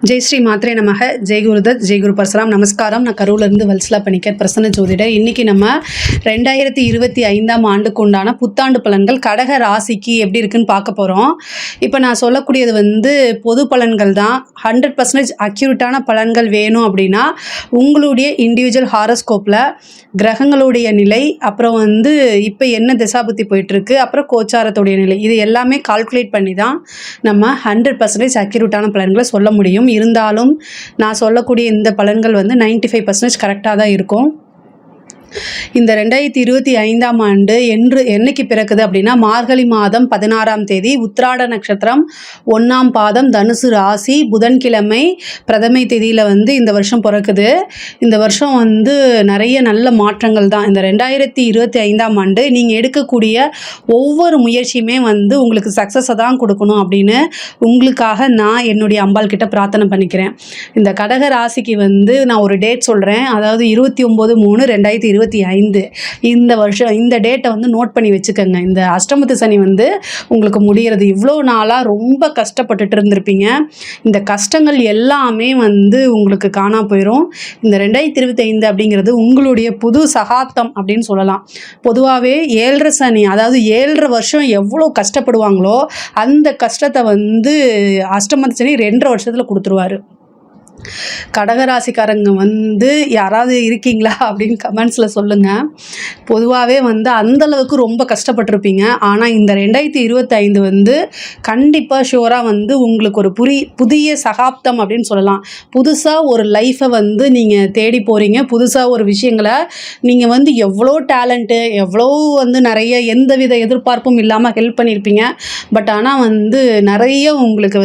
ஜெய் ஸ்ரீ மாத்ரே நமக. ஜெய் குருதத், ஜெய் குரு பரசுராம். நமஸ்காரம். நான் கரூர்லேருந்து வல்சலா பணிக்கர், பிரசன்ன ஜோதிடர். இன்றைக்கி நம்ம 2025 ஆண்டுக்கு உண்டான புத்தாண்டு பலன்கள் கடக ராசிக்கு எப்படி இருக்குன்னு பார்க்க போகிறோம். இப்போ நான் சொல்லக்கூடியது பொது பலன்கள் தான். 100% அக்யூரேட்டான பலன்கள் வேணும் அப்படின்னா உங்களுடைய இண்டிவிஜுவல் ஹாரோஸ்கோப்பில் கிரகங்களுடைய நிலை, அப்புறம் இப்போ என்ன திசாபுத்தி போயிட்டுருக்கு, அப்புறம் கோச்சாரத்துடைய நிலை, இது எல்லாமே கால்குலேட் பண்ணி தான் நம்ம 100% அக்யூரேட்டான பலன்களை சொல்ல முடியும். இருந்தாலும் நான் சொல்லக்கூடிய இந்த பலன்கள் 95% கரெக்டாக தான் இருக்கும். இந்த 2025 ஆண்டு என்னைக்கு பிறக்குது அப்படின்னா மார்கழி மாதம் 16ஆம் தேதி, உத்திராட நட்சத்திரம் 1ஆம் பாதம், தனுசு ராசி, புதன்கிழமை பிரதமை தேதியில் இந்த வருஷம் பிறக்குது. இந்த வருஷம் நிறைய நல்ல மாற்றங்கள் தான். இந்த 2025 ஆண்டு நீங்கள் எடுக்கக்கூடிய ஒவ்வொரு முயற்சியுமே உங்களுக்கு சக்ஸஸை தான் கொடுக்கணும் அப்படின்னு உங்களுக்காக நான் என்னுடைய அம்பாள் கிட்ட பிரார்த்தனை பண்ணிக்கிறேன். இந்த கடக ராசிக்கு நான் ஒரு டேட் சொல்கிறேன். அதாவது 29/3/2025 இந்த வருஷம் இந்த டேட்டை நோட் பண்ணி வச்சுக்கோங்க. இந்த அஷ்டமத்து சனி உங்களுக்கு முடிகிறது. இவ்வளோ நாளாக ரொம்ப கஷ்டப்பட்டுட்டு இருந்திருப்பீங்க. இந்த கஷ்டங்கள் எல்லாமே உங்களுக்கு காணா போயிடும். இந்த 2025 அப்படிங்கிறது உங்களுடைய புது சகாப்தம் அப்படின்னு சொல்லலாம். பொதுவாகவே 7.5 சனி, அதாவது 7.5 வருஷம் எவ்வளோ கஷ்டப்படுவாங்களோ அந்த கஷ்டத்தை அஷ்டமத்து சனி 2.5 வருஷத்தில் கொடுத்துருவாரு. கடகராசிக்காரங்க யாராவது இருக்கீங்களா அப்படின்னு கமெண்ட்ஸில் சொல்லுங்கள். பொதுவாகவே அந்தளவுக்கு ரொம்ப கஷ்டப்பட்டிருப்பீங்க. ஆனால் இந்த 2025 கண்டிப்பாக ஷுவராக உங்களுக்கு ஒரு புதிய சகாப்தம் அப்படின்னு சொல்லலாம். புதுசாக ஒரு லைஃப்பை நீங்கள் தேடி போகிறீங்க. புதுசாக ஒரு விஷயங்களை நீங்கள் எவ்வளோ டேலண்ட்டு, எவ்வளோ நிறைய எந்தவித எதிர்பார்ப்பும் இல்லாமல் ஹெல்ப் பண்ணியிருப்பீங்க. பட் ஆனால் நிறைய உங்களுக்கு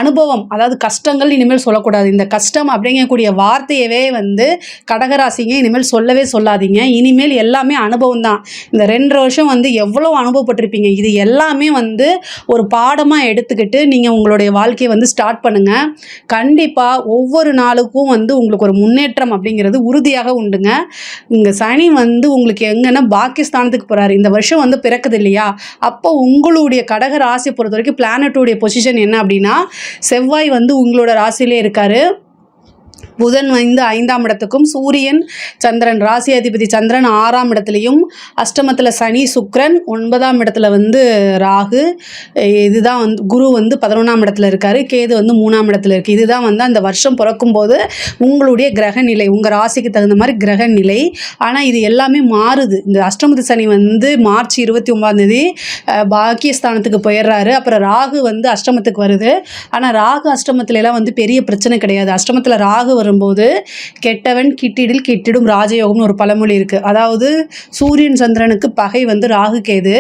அனுபவம், அதாவது கஷ்டங்கள் இனிமேல் சொல்லக்கூடாது. இந்த கஷ்டம் அப்படிங்கக்கூடிய வார்த்தையவே கடகராசிங்க இனிமேல் சொல்லவே சொல்லாதீங்க. இனிமேல் எல்லாமே அனுபவம் தான். இந்த 2 வருஷம் எவ்வளோ அனுபவப்பட்டிருப்பீங்க. இது எல்லாமே ஒரு பாடமாக எடுத்துக்கிட்டு நீங்கள் உங்களுடைய வாழ்க்கையை ஸ்டார்ட் பண்ணுங்கள். கண்டிப்பாக ஒவ்வொரு நாளுக்கும் உங்களுக்கு ஒரு முன்னேற்றம் அப்படிங்கிறது உறுதியாக உண்டுங்க. இங்கே சனி உங்களுக்கு எங்கன்னா பாக்கியஸ்தானத்துக்கு போகிறாரு. இந்த வருஷம் பிறக்குது இல்லையா, அப்போ உங்களுடைய கடக ராசியை பொறுத்த வரைக்கும் பிளானட்டுடைய பொசிஷன் என்ன அப்படின்னா, செவ்வாய் உங்களோட ராசியிலே இருக்காரு. புதன் 5ஆம் இடத்துக்கும், சூரியன் சந்திரன் ராசி அதிபதி சந்திரன் 6ஆம் இடத்துலையும், அஷ்டமத்தில் சனி சுக்கிரன், 9ஆம் இடத்துல ராகு, இதுதான் குரு 11ஆம் இடத்துல இருக்காரு, கேது 3ஆம் இடத்துல இருக்குது. இதுதான் அந்த வருஷம் பிறக்கும்போது உங்களுடைய கிரக நிலை, உங்கள் ராசிக்கு தகுந்த மாதிரி கிரக நிலை. ஆனால் இது எல்லாமே மாறுது. இந்த அஷ்டமத்து சனி மார்ச் 29ஆம் தேதி பாக்கியஸ்தானத்துக்கு போயிடுறாரு. அப்புறம் ராகு அஷ்டமத்துக்கு வருது. ஆனால் ராகு அஷ்டமத்துலலாம் பெரிய பிரச்சனை கிடையாது. அஷ்டமத்தில் ராகு வரும்போது கெட்டவன் கிட்டிடில் கிட்டிடும் ராஜயோகம்னு ஒரு பழமொழி இருக்குது. அதாவது சூரியன் சந்திரனுக்கு பகை ராகு கேது.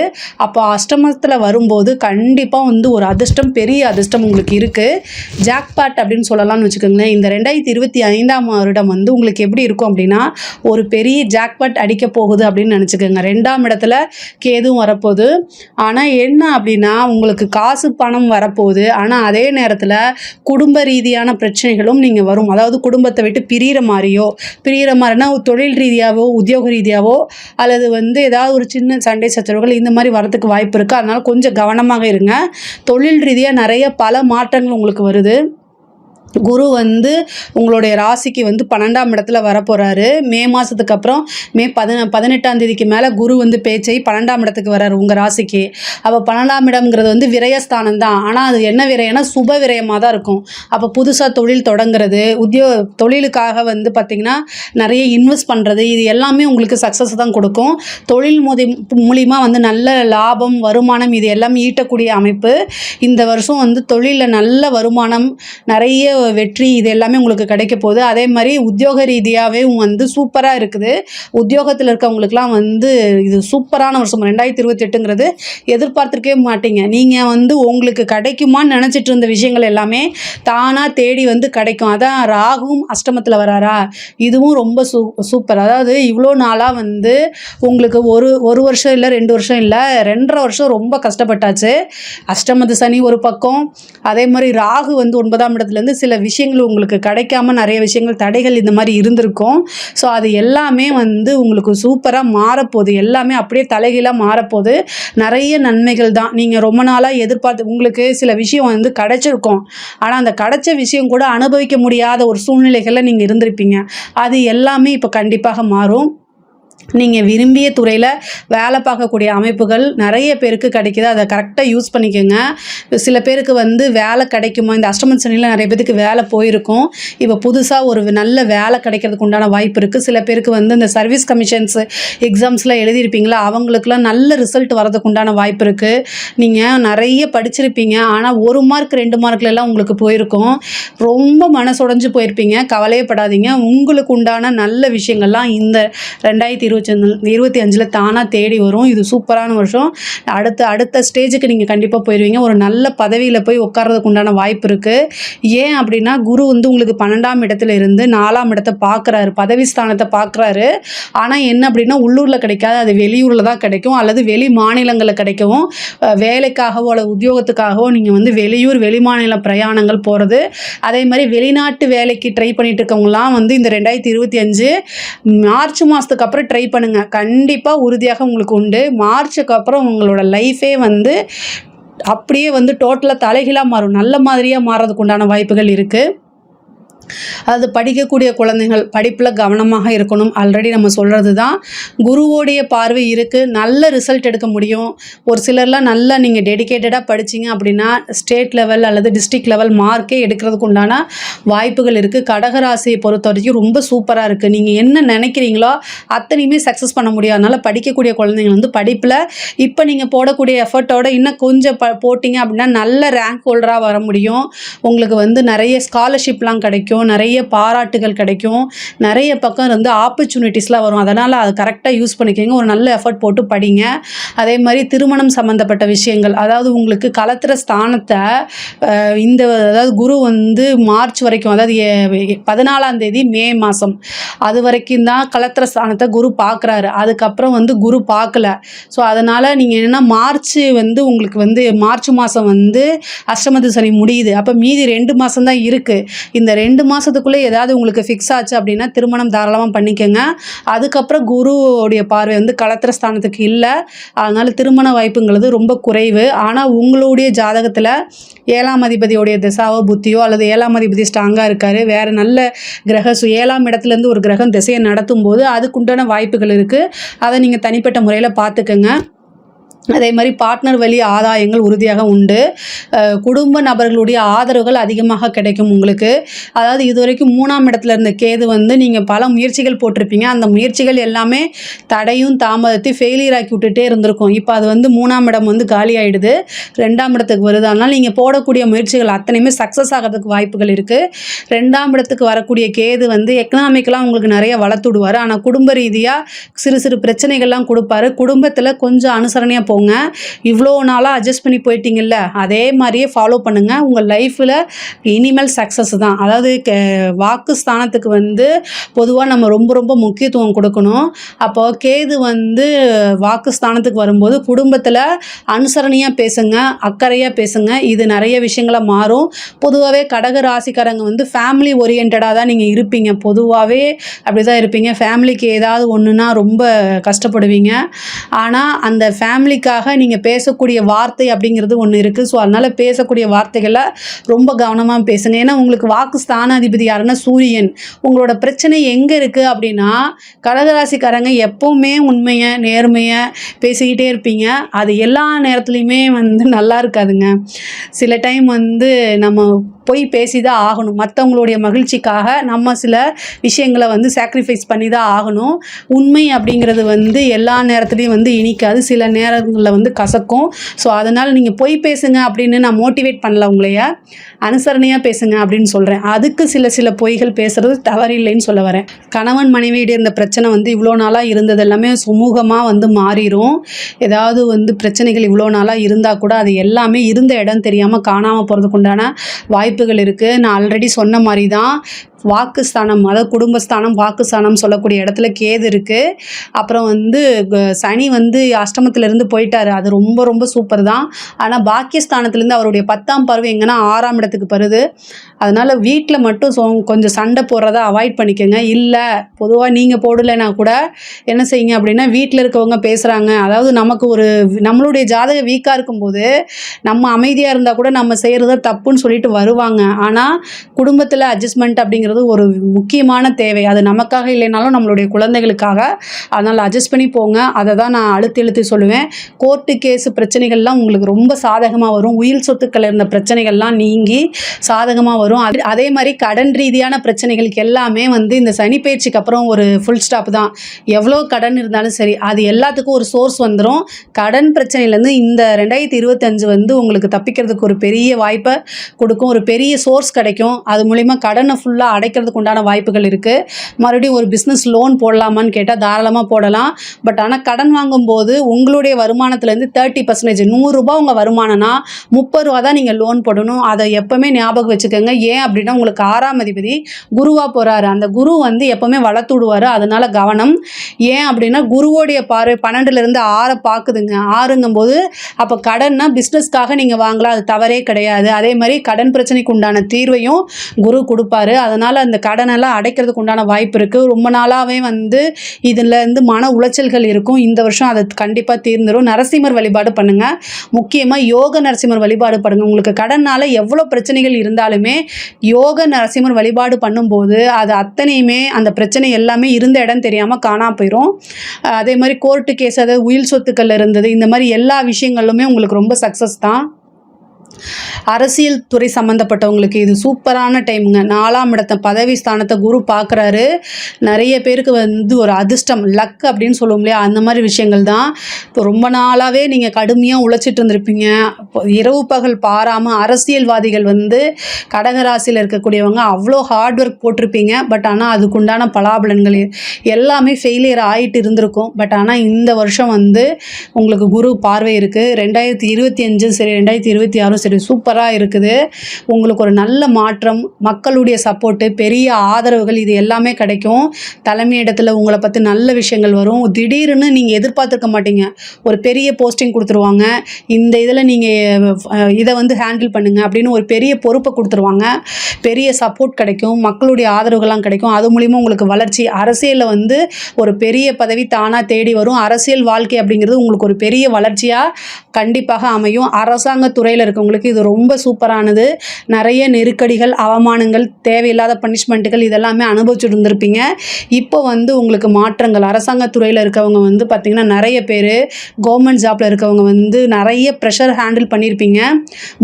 அப்போ அஷ்டமத்தில் வரும்போது கண்டிப்பாக ஒரு அதிர்ஷ்டம், பெரிய அதிர்ஷ்டம் உங்களுக்கு இருக்குது. ஜாக்பாட் அப்படின்னு சொல்லலாம்னு வச்சுக்கோங்களேன். இந்த 2025 வருடம் உங்களுக்கு எப்படி இருக்கும் அப்படின்னா, ஒரு பெரிய ஜாக்பாட் அடிக்க போகுது அப்படின்னு நினச்சிக்கோங்க. 2ஆம் இடத்துல கேதுவும் வரப்போகுது. ஆனால் என்ன அப்படின்னா, உங்களுக்கு காசு பணம் வரப்போகுது. ஆனால் அதே நேரத்தில் குடும்ப ரீதியான பிரச்சனைகளும் நீங்கள் வரும். அதாவது குடும்பத்தை விட்டு பிரிகிற மாதிரினா தொழில் ரீதியாகவோ உத்தியோக ரீதியாகவோ அல்லது ஏதாவது ஒரு சின்ன சண்டை சச்சரவுகள் இந்த மாதிரி வரதுக்கு வாய்ப்பு இருக்குது. அதனால் கொஞ்சம் கவனமாக இருங்க. தொழில் ரீதியாக நிறைய பல மாற்றங்கள் உங்களுக்கு வருது. குரு உங்களுடைய ராசிக்கு 12ஆம் இடத்துல வரப்போகிறாரு. மே மாதத்துக்கு அப்புறம் மே 18ஆம் தேதிக்கு மேலே குரு பேச்சை 12ஆம் இடத்துக்கு வர்றாரு உங்கள் ராசிக்கு. அப்போ 12ஆம் இடம்ங்கிறது விரயஸ்தானம் தான். ஆனால் அது என்ன விரயம்னா சுப விரயமாக தான் இருக்கும். அப்போ புதுசாக தொழில் தொடங்குறது, தொழிலுக்காக பார்த்திங்கன்னா நிறைய இன்வெஸ்ட் பண்ணுறது, இது எல்லாமே உங்களுக்கு சக்ஸஸ் தான் கொடுக்கும். தொழில் மூலிமா நல்ல லாபம், வருமானம், இது எல்லாமே ஈட்டக்கூடிய அமைப்பு. இந்த வருஷம் தொழிலில் நல்ல வருமானம், நிறைய வெற்றி, இது எல்லாமே உங்களுக்கு கிடைக்க போகுது. அதே மாதிரி உத்தியோக ரீதியாகவே சூப்பராக இருக்குது. உத்தியோகத்தில் இருக்கவங்களுக்குலாம் இது சூப்பரான வருஷம். 2028ங்கிறது எதிர்பார்த்துருக்கவே மாட்டீங்க. நீங்கள் உங்களுக்கு கிடைக்குமான்னு நினச்சிட்டு இருந்த விஷயங்கள் எல்லாமே தானாக தேடி கிடைக்கும். அதான் ராகுவும் அஷ்டமத்தில் வராரா, இதுவும் ரொம்ப சூப்பர். அதாவது இவ்வளோ நாளாக உங்களுக்கு ஒரு வருஷம் இல்லை, 2 வருஷம் இல்லை, 2.5 வருஷம் ரொம்ப கஷ்டப்பட்டாச்சு. அஷ்டமத்து சனி ஒரு பக்கம், அதே மாதிரி ராகு 9ஆம் இடத்துலேருந்து சில சில விஷயங்கள் உங்களுக்கு கிடைக்காம நிறைய விஷயங்கள் தடைகள் இந்த மாதிரி இருந்திருக்கும். ஸோ அது எல்லாமே வந்து உங்களுக்கு சூப்பராக மாறப்போகுது. எல்லாமே அப்படியே தலைகீழாக மாறப்போகுது. நிறைய நன்மைகள் தான். நீங்கள் ரொம்ப நாளாக எதிர்பார்த்து உங்களுக்கு சில விஷயம் வந்து கிடைச்சிருக்கும். ஆனால் அந்த கிடைச்ச விஷயம் கூட அனுபவிக்க முடியாத ஒரு சூழ்நிலைகளில் நீங்கள் இருந்திருப்பீங்க. அது எல்லாமே இப்போ கண்டிப்பாக மாறும். நீங்கள் விரும்பிய துறையில் வேலை பார்க்கக்கூடிய அமைப்புகள் நிறைய பேருக்கு கிடைக்கிது. அதை கரெக்டாக யூஸ் பண்ணிக்கோங்க. சில பேருக்கு வந்து வேலை கிடைக்குமா, இந்த அஷ்டம சனியில் நிறைய பேருக்கு வேலை போயிருக்கும். இப்போ புதுசாக ஒரு நல்ல வேலை கிடைக்கிறதுக்கு உண்டான வாய்ப்பு இருக்குது. சில பேருக்கு வந்து இந்த சர்வீஸ் கமிஷன்ஸ் எக்ஸாம்ஸ்லாம் எழுதியிருப்பீங்களா, அவங்களுக்குலாம் நல்ல ரிசல்ட் வரதுக்கு உண்டான வாய்ப்பு இருக்குது. நீங்கள் நிறைய படிச்சிருப்பீங்க, ஆனால் 1 மார்க் 2 மார்க்லலாம் உங்களுக்கு போயிருக்கும். ரொம்ப மனசுடைஞ்சு போயிருப்பீங்க. கவலையப்படாதீங்க. உங்களுக்கு உண்டான நல்ல விஷயங்கள்லாம் இந்த 2025 தானாக தேடி வரும். இது சூப்பரான வருஷம். அடுத்த ஸ்டேஜுக்கு நீங்கள் கண்டிப்பாக போயிடுவீங்க. ஒரு நல்ல பதவியில் போய் உட்கார்றதுக்கு உண்டான வாய்ப்பு இருக்குது. ஏன் அப்படின்னா குரு வந்து உங்களுக்கு 12ஆம் இடத்துல இருந்து 4ஆம் இடத்தை பார்க்குறாரு, பதவி ஸ்தானத்தை பார்க்குறாரு. ஆனால் என்ன அப்படின்னா உள்ளூரில் கிடைக்காது, அது வெளியூரில் தான் கிடைக்கும், அல்லது வெளி மாநிலங்களில் கிடைக்கவும், வேலைக்காகவோ அல்லது உத்தியோகத்துக்காகவோ நீங்கள் வந்து வெளியூர் வெளி மாநில பிரயாணங்கள் போகிறது. அதே மாதிரி வெளிநாட்டு வேலைக்கு ட்ரை பண்ணிட்டு இருக்கவங்களாம் வந்து இந்த 2025 மார்ச் மாதத்துக்கு அப்புறம் ட்ரை பண்ணுங்கள். கண்டிப்பாக உறுதியாக உங்களுக்கு உண்டு. மார்ச்சுக்கு அப்புறம் உங்களோட லைஃபே வந்து அப்படியே வந்து டோட்டலாக தலைகீழாக மாறும். நல்ல மாதிரியாக மாறுறதுக்கு உண்டான வாய்ப்புகள் இருக்குது. அது படிக்கக்கூடிய குழந்தைகள் படிப்பில் கவனமாக இருக்கணும். ஆல்ரெடி நம்ம சொல்கிறது தான். குருவோடைய பார்வை இருக்குது, நல்ல ரிசல்ட் எடுக்க முடியும். ஒரு சிலர்லாம் நல்லா நீங்கள் டெடிக்கேட்டடாக படிச்சிங்க அப்படின்னா ஸ்டேட் லெவல் அல்லது டிஸ்ட்ரிக்ட் லெவல் மார்க்கே எடுக்கிறதுக்கு உண்டான வாய்ப்புகள் இருக்குது. கடகராசியை பொறுத்த வரைக்கும் ரொம்ப சூப்பராக இருக்குது. நீங்கள் என்ன நினைக்கிறீங்களோ அத்தனையுமே சக்ஸஸ் பண்ண முடியும். அதனால் படிக்கக்கூடிய குழந்தைங்கள் வந்து படிப்பில் இப்போ நீங்கள் போடக்கூடிய எஃபர்ட்டோட இன்னும் கொஞ்சம் போட்டிங்க அப்படின்னா நல்ல ரேங்க் ஹோல்டராக வர முடியும். உங்களுக்கு வந்து நிறைய ஸ்காலர்ஷிப்லாம் கிடைக்கும், நிறைய பாராட்டுகள் கிடைக்கும், நிறைய பக்கம் இருந்து ஆப்பர்ச்சுனிட்டிஸ்லாம் வரும். அதனால் அதை கரெக்டாக யூஸ் பண்ணிக்கோங்க. ஒரு நல்ல எஃபர்ட் போட்டு படிங்க. அதே மாதிரி திருமணம் சம்மந்தப்பட்ட விஷயங்கள், அதாவது உங்களுக்கு கலத்திர ஸ்தானத்தை அதாவது குரு வந்து மார்ச் வரைக்கும், அதாவது 14ஆம் தேதி மே மாதம் அது வரைக்கும் தான் கலத்திர ஸ்தானத்தை குரு பார்க்குறாரு. அதுக்கப்புறம் வந்து குரு பார்க்கல. ஸோ அதனால் நீங்கள் என்னென்னா மார்ச் வந்து உங்களுக்கு வந்து மார்ச் மாதம் வந்து அஷ்டமத்து சனி முடியுது. அப்போ மீதி 2 மாதம் தான் இருக்குது. இந்த 2 மாதத்துக்குள்ளே ஏதாவது உங்களுக்கு ஃபிக்ஸ் ஆச்சு அப்படின்னா திருமணம் தாராளமாக பண்ணிக்கோங்க. அதுக்கப்புறம் குருவோடைய பார்வை வந்து கலத்திர ஸ்தானத்துக்கு இல்லை. அதனால் திருமண வாய்ப்புங்கிறது ரொம்ப குறைவு. ஆனால் உங்களுடைய ஜாதகத்தில் 7ஆம் அதிபதியோடைய திசாவோ புத்தியோ அல்லது 7ஆம் அதிபதி ஸ்ட்ராங்காக இருக்கார், வேறு நல்ல கிரக 7ஆம் இடத்துலேருந்து ஒரு கிரகம் திசையை நடத்தும் போது அதுக்குண்டான வாய்ப்புகள் இருக்குது. அதை நீங்கள் தனிப்பட்ட முறையில் பார்த்துக்கோங்க. அதே மாதிரி பார்ட்னர் வழி ஆதாயங்கள் உறுதியாக உண்டு. குடும்ப நபர்களுடைய ஆதரவுகள் அதிகமாக கிடைக்கும் உங்களுக்கு. அதாவது இதுவரைக்கும் 3ஆம் இடத்துல இருந்த கேது வந்து நீங்கள் பல முயற்சிகள் போட்டிருப்பீங்க. அந்த முயற்சிகள் எல்லாமே தடையும் தாமதத்தை ஃபெயிலியர் ஆக்கி விட்டுட்டே இருந்திருக்கும். இப்போ அது வந்து 3ஆம் இடம் வந்து காலி ஆகிடுது, 2ஆம் இடத்துக்கு வருது. அதனால் நீங்கள் போடக்கூடிய முயற்சிகள் அத்தனையுமே சக்ஸஸ் ஆகிறதுக்கு வாய்ப்புகள் இருக்குது. 2ஆம் இடத்துக்கு வரக்கூடிய கேது வந்து எக்கனாமிக்கெலாம் உங்களுக்கு நிறைய வளர்த்துடுவார். ஆனால் குடும்ப ரீதியாக சிறு சிறு பிரச்சனைகள்லாம் கொடுப்பாரு. குடும்பத்தில் கொஞ்சம் அனுசரணையாக போங்க. இவ்வளோ நாளாக அட்ஜஸ்ட் பண்ணி போயிட்டீங்கல்ல, அதே மாதிரியே ஃபாலோ பண்ணுங்கள். உங்கள் லைஃப்பில் இனிமேல் சக்ஸஸ் தான். அதாவது வாக்கு ஸ்தானத்துக்கு வந்து பொதுவாக நம்ம ரொம்ப ரொம்ப முக்கியத்துவம் கொடுக்கணும். அப்போ கேது வந்து வாக்கு ஸ்தானத்துக்கு வரும்போது குடும்பத்தில் அனுசரணையாக பேசுங்க, அக்கறையாக பேசுங்க. இது நிறைய விஷயங்களை மாறும். பொதுவாகவே கடக ராசிக்காரங்க வந்து ஃபேமிலி ஓரியன்டாக தான் நீங்கள் இருப்பீங்க. பொதுவாகவே அப்படி தான் இருப்பீங்க. ஃபேமிலிக்கு ஏதாவது ஒன்றுனா ரொம்ப கஷ்டப்படுவீங்க. ஆனால் அந்த ஃபேமிலிக்காக நீங்கள் பேசக்கூடிய வார்த்தை அப்படிங்கிறது ஒன்று இருக்குது. ஸோ அதனால் பேசக்கூடிய வார்த்தைகளை ரொம்ப கவனமாக பேசுங்க. ஏன்னா உங்களுக்கு வாக்கு ஸ்தானாதிபதி யாருன்னா சூரியன். உங்களோட பிரச்சனை எங்கே இருக்குது அப்படின்னா கடகராசிக்காரங்க எப்போவுமே உண்மையை நேர்மையை பேசிக்கிட்டே இருப்பீங்க. அது எல்லா நேரத்துலையுமே வந்து நல்லா இருக்காதுங்க. சில டைம் வந்து நம்ம போய் பேசி தான் ஆகணும். மற்றவங்களுடைய மகிழ்ச்சிக்காக நம்ம சில விஷயங்களை வந்து சாக்ரிஃபைஸ் பண்ணி தான் ஆகணும். உண்மை அப்படிங்கிறது வந்து எல்லா நேரத்துலையும் வந்து இனிக்காது, சில நேரங்களில் வந்து கசக்கும். ஸோ அதனால் நீங்கள் பொய் பேசுங்க அப்படின்னு நான் மோட்டிவேட் பண்ணல, உங்களைய அனுசரணையாக பேசுங்க அப்படின்னு சொல்கிறேன். அதுக்கு சில பொய்கள் பேசுகிறது தவறில்லைன்னு சொல்ல வரேன். கணவன் மனைவியிட இந்த பிரச்சனை வந்து இவ்வளோ நாளாக இருந்தது எல்லாமே சுமூகமாக வந்து மாறிடும். ஏதாவது வந்து பிரச்சனைகள் இவ்வளோ நாளாக இருந்தால் கூட அது எல்லாமே இருந்த இடம் தெரியாமல் காணாமல் போகிறதுக்கு உண்டான வாய்ப்புகள் இருக்குது. நான் ஆல்ரெடி சொன்ன மாதிரி தான் வாக்குஸ்தானம், அதாவது குடும்பஸ்தானம், வாக்குஸ்தானம் சொல்லக்கூடிய இடத்துல கேது இருக்குது. அப்புறம் வந்து சனி வந்து அஷ்டமத்திலேருந்து போயிட்டார். அது ரொம்ப ரொம்ப சூப்பர் தான். ஆனால் பாக்கியஸ்தானத்துலேருந்து அவருடைய 10ஆம் பார்வை எங்கன்னா 6ஆம் இடத்துக்கு வருது. அதனால் வீட்டில் மட்டும் கொஞ்சம் சண்டை போடுறத அவாய்ட் பண்ணிக்கோங்க. இல்லை பொதுவாக நீங்கள் போடலைன்னா கூட என்ன செய்யுங்க அப்படின்னா, வீட்டில் இருக்கவங்க பேசுகிறாங்க, அதாவது நமக்கு நம்மளுடைய ஜாதக வீக்காக இருக்கும்போது நம்ம அமைதியாக இருந்தால் கூட நம்ம செய்கிறது தப்புன்னு சொல்லிட்டு வருவாங்க. ஆனால் குடும்பத்தில் அட்ஜஸ்ட்மெண்ட் அப்படிங்கிறது ஒரு முக்கியமான தேவை. அது நமக்காக இல்லைனாலும் நம்மளுடைய குழந்தைகளுக்காக. அதனால் அட்ஜஸ்ட் பண்ணி போங்க. அதை தான் நான் அழுத்தி சொல்லுவேன். கோர்ட்டு கேஸு பிரச்சனைகள்லாம் உங்களுக்கு ரொம்ப சாதகமாக வரும். உயில் சொத்துக்கள் இருந்த பிரச்சனைகள்லாம் நீங்கி சாதகமாக வரும். அதே மாதிரி கடன் ரீதியான பிரச்சனைகளுக்கு எல்லாமே வந்து இந்த சனி பயிற்சிக்கு அப்புறம் ஒரு ஃபுல் ஸ்டாப் தான். எவ்வளோ கடன் இருந்தாலும் சரி, அது எல்லாத்துக்கும் ஒரு சோர்ஸ் வந்துடும். கடன் பிரச்சனையிலேருந்து இந்த 2025 வந்து உங்களுக்கு தப்பிக்கிறதுக்கு ஒரு பெரிய வாய்ப்பை கொடுக்கும். ஒரு பெரிய சோர்ஸ் கிடைக்கும். அது மூலிமா கடனை ஃபுல்லாக அடைக்கிறதுக்கு உண்டான வாய்ப்புகள் இருக்குது. மறுபடியும் ஒரு பிஸ்னஸ் லோன் போடலாமான்னு கேட்டால் தாராளமாக போடலாம். பட் ஆனால் கடன் வாங்கும்போது உங்களுடைய வருமானத்துலேருந்து 30%, 100 ரூபா உங்கள் வருமானம்னா 30 ரூபா தான் நீங்கள் லோன் போடணும். அதை எப்போவுமே ஞாபகம் வச்சுக்கோங்க. ஏன் அப்படின்னா உங்களுக்கு 6ஆம் அதிபதி குருவாக போகிறாரு. அந்த குரு வந்து எப்போவுமே வளர்த்து விடுவார். அதனால் கவனம். ஏன் அப்படின்னா குருவோடைய பார்வை 12லேருந்து 6 பார்க்குதுங்க. 6ங்கும்போது அப்போ கடன்னா பிஸ்னஸ்க்காக நீங்கள் வாங்கலாம், அது தவறே கிடையாது. அதே மாதிரி கடன் பிரச்சனைக்கு உண்டான தீர்வையும் குரு கொடுப்பாரு. அதனால் அந்த கடனெல்லாம் அடைக்கிறதுக்கு உண்டான வாய்ப்பு இருக்குது. ரொம்ப நாளாகவே வந்து இதுலேருந்து மன உளைச்சல்கள் இருக்கும். இந்த வருஷம் அது கண்டிப்பாக தீர்ந்துடும். நரசிம்மர் வழிபாடு பண்ணுங்கள். முக்கியமாக யோக நரசிம்மர் வழிபாடு பண்ணுங்கள். உங்களுக்கு கடனால் எவ்வளோ பிரச்சனைகள் இருந்தாலுமே யோக நரசிம்மர் வழிபாடு பண்ணும்போது அது அத்தனையுமே அந்த பிரச்சனை எல்லாமே இருந்த இடம் தெரியாமல் காணாம போயிடும். அதே மாதிரி கோர்ட்டு கேஸ், அதாவது உயில் சொத்துக்கள் இருந்தது, இந்த மாதிரி எல்லா விஷயங்களுமே உங்களுக்கு ரொம்ப சக்ஸஸ் தான். அரசியல் துறை சம்மந்தப்பட்டவங்களுக்கு இது சூப்பரான டைமுங்க. 4ஆம் இடத்த பதவி ஸ்தானத்தை குரு பார்க்குறாரு. நிறைய பேருக்கு வந்து ஒரு அதிர்ஷ்டம், லக் அப்படின்னு சொல்லுவோம் இல்லையா, அந்த மாதிரி விஷயங்கள் தான். இப்போ ரொம்ப நாளாகவே நீங்கள் கடுமையாக உழைச்சிட்டு இருந்திருப்பீங்க. இரவு பகல் பாராமல் அரசியல்வாதிகள் வந்து கடகராசியில் இருக்கக்கூடியவங்க அவ்வளோ ஹார்ட் ஒர்க் போட்டிருப்பீங்க. பட் ஆனால் அதுக்குண்டான பலாபலன்கள் எல்லாமே ஃபெயிலியர் ஆகிட்டு இருந்திருக்கும். பட் ஆனால் இந்த வருஷம் வந்து உங்களுக்கு குரு பார்வை இருக்குது. 2025 சரி, 2026 சரி, சூப்பராக இருக்குது. உங்களுக்கு ஒரு நல்ல மாற்றம், மக்களுடைய சப்போர்ட்டு, பெரிய ஆதரவுகள், இது எல்லாமே கிடைக்கும். தலைமை இடத்துல உங்களை பற்றி நல்ல விஷயங்கள் வரும். திடீர்னு நீங்கள் எதிர்பார்த்துருக்க மாட்டீங்க, ஒரு பெரிய போஸ்டிங் கொடுத்துருவாங்க. இந்த இதில் நீங்கள் இதை வந்து ஹேண்டில் பண்ணுங்கள் அப்படின்னு ஒரு பெரிய பொறுப்பை கொடுத்துருவாங்க. பெரிய சப்போர்ட் கிடைக்கும், மக்களுடைய ஆதரவுகள்லாம் கிடைக்கும். அது மூலிமா உங்களுக்கு வளர்ச்சி. அரசியலில் வந்து ஒரு பெரிய பதவி தானாக தேடி வரும். அரசியல் வாழ்க்கை அப்படிங்கிறது உங்களுக்கு ஒரு பெரிய வளர்ச்சியாக கண்டிப்பாக அமையும். அரசாங்க துறையில் இருக்கவங்களுக்கு இது ரொம்ப சூப்பரானது. நிறைய நெருக்கடிகள், அவமானங்கள், தேவையில்லாத பனிஷ்மெண்ட்டுகள் இதெல்லாமே அனுபவிச்சுட்டு இருந்திருப்பீங்க. இப்போ வந்து உங்களுக்கு மாற்றங்கள். அரசாங்க துறையில் இருக்கவங்க வந்து பார்த்திங்கன்னா நிறைய பேர் கவர்மெண்ட் ஜாப்பில் இருக்கவங்க வந்து நிறைய ப்ரெஷர் ஹேண்டில் பண்ணியிருப்பீங்க.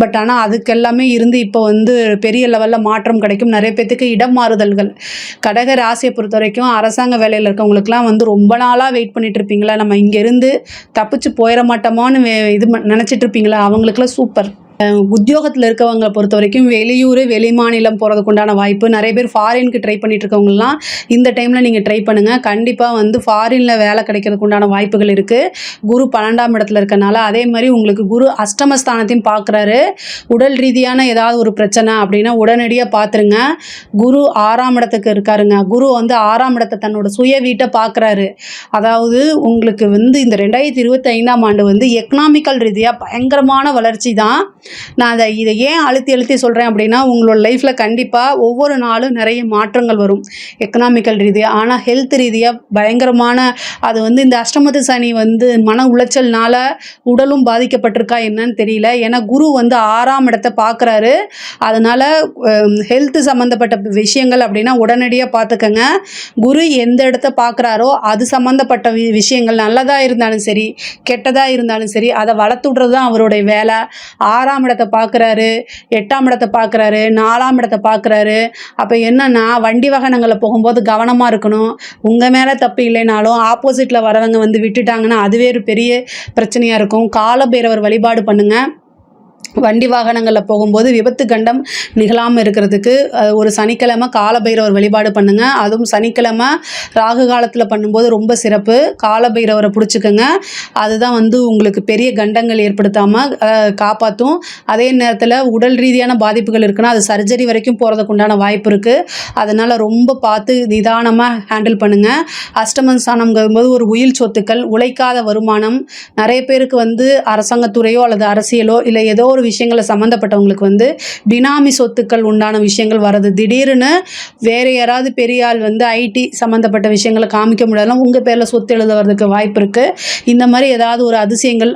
பட் ஆனால் அதுக்கெல்லாமே இருந்து இப்போ வந்து பெரிய லெவலில் மாற்றம் கிடைக்கும். நிறைய பேர்த்துக்கு இடம் மாறுதல்கள். கடக ராசியை பொறுத்த வரைக்கும் அரசாங்க வேலையில் இருக்கவங்களுக்குலாம் வந்து ரொம்ப நாளாக வெயிட் பண்ணிட்டு இருப்பீங்களா, நம்ம இங்கேருந்து தப்பிச்சு போயிட மாட்டோமான்னு இது நினச்சிட்டு இருப்பீங்களா, அவங்களுக்குலாம் சூப்பர். உத்தியோகத்தில் இருக்கவங்க பொறுத்த வரைக்கும் வெளியூர், வெளி மாநிலம் போகிறதுக்கு உண்டான வாய்ப்பு. நிறைய பேர் ஃபாரினுக்கு ட்ரை பண்ணிட்டு இருக்கவங்கலாம் இந்த டைமில் நீங்கள் ட்ரை பண்ணுங்கள். கண்டிப்பாக வந்து ஃபாரினில் வேலை கிடைக்கிறதுக்கு உண்டான வாய்ப்புகள் இருக்குது. குரு 12ஆம் இடத்துல இருக்கனால. அதே மாதிரி உங்களுக்கு குரு அஷ்டமஸ்தானத்தையும் பார்க்குறாரு. உடல் ரீதியான ஏதாவது ஒரு பிரச்சனை அப்படின்னா உடனடியாக பார்த்துருங்க. குரு 6ஆம் இடத்துக்கு இருக்காருங்க. குரு வந்து 6ஆம் இடத்தை தன்னோட சுய வீட்டை பார்க்குறாரு. அதாவது உங்களுக்கு வந்து இந்த 2025ஆம் ஆண்டு வந்து எக்கனாமிக்கல் ரீதியாக பயங்கரமான வளர்ச்சி தான். நான் இதை ஏன் அழுத்தி சொல்கிறேன் அப்படின்னா, உங்களோட லைஃப்பில் கண்டிப்பாக ஒவ்வொரு நாளும் நிறைய மாற்றங்கள் வரும் எக்கனாமிக்கல் ரீதியாக. ஆனால் ஹெல்த் ரீதியாக பயங்கரமான அது வந்து இந்த அஷ்டமத்து சனி வந்து மன உளைச்சல்னால உடலும் பாதிக்கப்பட்டிருக்கா என்னன்னு தெரியல. ஏன்னா குரு வந்து 6ஆம் இடத்தை பார்க்குறாரு. அதனால் ஹெல்த் சம்மந்தப்பட்ட விஷயங்கள் அப்படின்னா உடனடியாக பார்த்துக்கங்க. குரு எந்த இடத்த பார்க்குறாரோ அது சம்மந்தப்பட்ட விஷயங்கள் நல்லதாக இருந்தாலும் சரி, கெட்டதாக இருந்தாலும் சரி, அதை வளர்த்து விட்றது தான் அவருடைய வேலை. 6ஆம் இடத்தை பார்க்குறாரு, 8ஆம் இடத்தை பார்க்குறாரு, 4ஆம் இடத்தை பார்க்குறாரு. அப்போ என்னன்னா வண்டி வாகனங்களில் போகும்போது கவனமாக இருக்கணும். உங்கள் மேலே தப்பு இல்லைனாலும் ஆப்போசிட்டில் வரவங்க வந்து விட்டுட்டாங்கன்னா அதுவே ஒரு பெரிய பிரச்சனையாக இருக்கும். காலபைரவர் வழிபாடு பண்ணுங்கள். வண்டி வாகனங்களில் போகும்போது விபத்து கண்டம் நிகழாமல் இருக்கிறதுக்கு ஒரு சனிக்கிழமை காலபைரவர் வழிபாடு பண்ணுங்கள். அதுவும் சனிக்கிழமை ராகு காலத்தில் பண்ணும்போது ரொம்ப சிறப்பு. காலபைரவரை பிடிச்சிக்கோங்க. அதுதான் வந்து உங்களுக்கு பெரிய கண்டங்கள் ஏற்படுத்தாமல் காப்பாற்றும். அதே நேரத்தில் உடல் ரீதியான பாதிப்புகள் இருக்குன்னா அது சர்ஜரி வரைக்கும் போகிறதுக்கு உண்டான வாய்ப்பு இருக்குது. அதனால் ரொம்ப பார்த்து நிதானமாக ஹேண்டில் பண்ணுங்கள். அஷ்டம ஸ்தானம்ங்கும்போது ஒரு உயில் சொத்துக்கள், உழைக்காத வருமானம், நிறைய பேருக்கு வந்து அரசாங்கத்துறையோ அல்லது அரசியலோ இல்லை ஏதோ ஒரு விஷயங்களை சம்மந்தப்பட்டவங்களுக்கு வந்து பினாமி சொத்துக்கள் உண்டான விஷயங்கள் வர்றது. திடீர்னு வேறு யாராவது பெரிய ஆள் வந்து ஐடி சம்மந்தப்பட்ட விஷயங்களை காமிக்க முடியாதுலாம் உங்கள் பேரில் சொத்து எழுத வர்றதுக்கு வாய்ப்பு இருக்குது. இந்த மாதிரி ஏதாவது ஒரு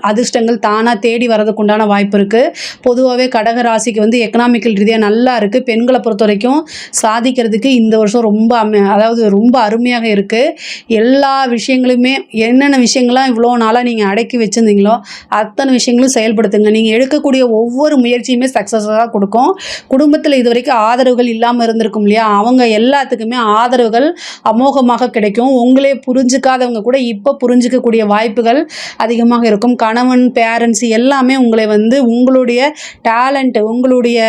அதிர்ஷ்டங்கள் தானாக தேடி வர்றதுக்கு உண்டான வாய்ப்பு இருக்குது. பொதுவாகவே கடக ராசிக்கு வந்து எக்கனாமிக்கல் ரீதியாக நல்லா இருக்குது. பெண்களை பொறுத்த வரைக்கும் சாதிக்கிறதுக்கு இந்த வருஷம் ரொம்ப அதாவது ரொம்ப அருமையாக இருக்குது. எல்லா விஷயங்களுமே என்னென்ன விஷயங்கள்லாம் இவ்வளோ நாளாக நீங்கள் அடக்கி வச்சுருந்தீங்களோ அத்தனை விஷயங்களும் செயல்படுத்துங்க. நீங்கள் எடுக்கக்கூடிய ஒவ்வொரு முயற்சியுமே சக்ஸஸாக கொடுக்கும். குடும்பத்தில் இது வரைக்கும் ஆதரவுகள் இல்லாமல் இருந்திருக்கும் இல்லையா, அவங்க எல்லாத்துக்குமே ஆதரவுகள் அமோகமாக கிடைக்கும். உங்களே புரிஞ்சுக்காதவங்க கூட இப்போ புரிஞ்சிக்கக்கூடிய வாய்ப்புகள் அதிகமாக இருக்கும். கணவன், பேரண்ட்ஸ் எல்லாமே உங்களை வந்து உங்களுடைய டேலண்ட், உங்களுடைய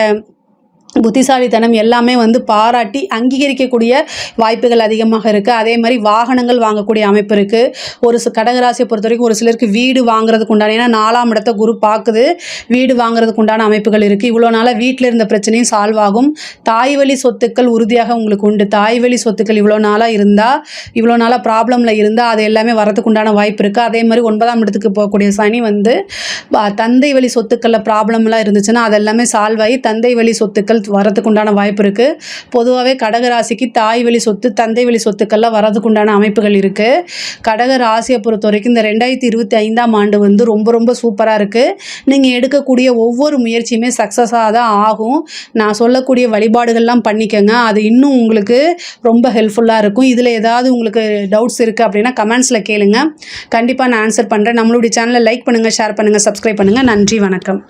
புத்திசாலித்தனம் எல்லாமே வந்து பாராட்டி அங்கீகரிக்கக்கூடிய வாய்ப்புகள் அதிகமாக இருக்குது. அதே மாதிரி வாகனங்கள் வாங்கக்கூடிய அமைப்பு இருக்குது. ஒரு கடகராசியை பொறுத்த வரைக்கும் ஒரு சிலருக்கு வீடு வாங்குறதுக்கு உண்டான, ஏன்னா 4ஆம் இடத்தை குரு பார்க்குது, வீடு வாங்குறதுக்கு உண்டான அமைப்புகள் இருக்குது. இவ்வளோ நாளாக வீட்டில் இருந்த பிரச்சனையும் சால்வ் ஆகும். தாய் வழி சொத்துக்கள் உறுதியாக உங்களுக்கு உண்டு. தாய் வழி சொத்துக்கள் இவ்வளோ நாளாக ப்ராப்ளமில் இருந்தால் அது எல்லாமே வரதுக்கு உண்டான வாய்ப்பு இருக்குது. அதே மாதிரி 9ஆம் இடத்துக்கு போகக்கூடிய சனி வந்து தந்தை வழி சொத்துக்களில் ப்ராப்ளம்லாம் இருந்துச்சுன்னா அது எல்லாமே சால்வ் ஆகி தந்தை வழி சொத்துக்கள் வரதுக்கு உண்டான வாய்ப்பு இருக்குது. பொதுவாகவே கடகராசிக்கு தாய் வழி சொத்து, தந்தை வழி சொத்துக்கள்லாம் வரதுக்கு உண்டான அமைப்புகள் இருக்குது. கடக ராசியை பொறுத்த வரைக்கும் இந்த 2025ஆம் ஆண்டு வந்து ரொம்ப ரொம்ப சூப்பராக இருக்குது. நீங்கள் எடுக்கக்கூடிய ஒவ்வொரு முயற்சியுமே சக்ஸஸாக தான் ஆகும். நான் சொல்லக்கூடிய வழிபாடுகள்லாம் பண்ணிக்கோங்க. அது இன்னும் உங்களுக்கு ரொம்ப ஹெல்ப்ஃபுல்லாக இருக்கும். இதில் ஏதாவது உங்களுக்கு டவுட்ஸ் இருக்குது அப்படின்னா கமெண்ட்ஸில் கேளுங்க. கண்டிப்பாக நான் ஆன்சர் பண்ணுறேன். நம்மளுடைய சேனலை லைக் பண்ணுங்கள், ஷேர் பண்ணுங்கள், சப்ஸ்கிரைப் பண்ணுங்கள். நன்றி, வணக்கம்.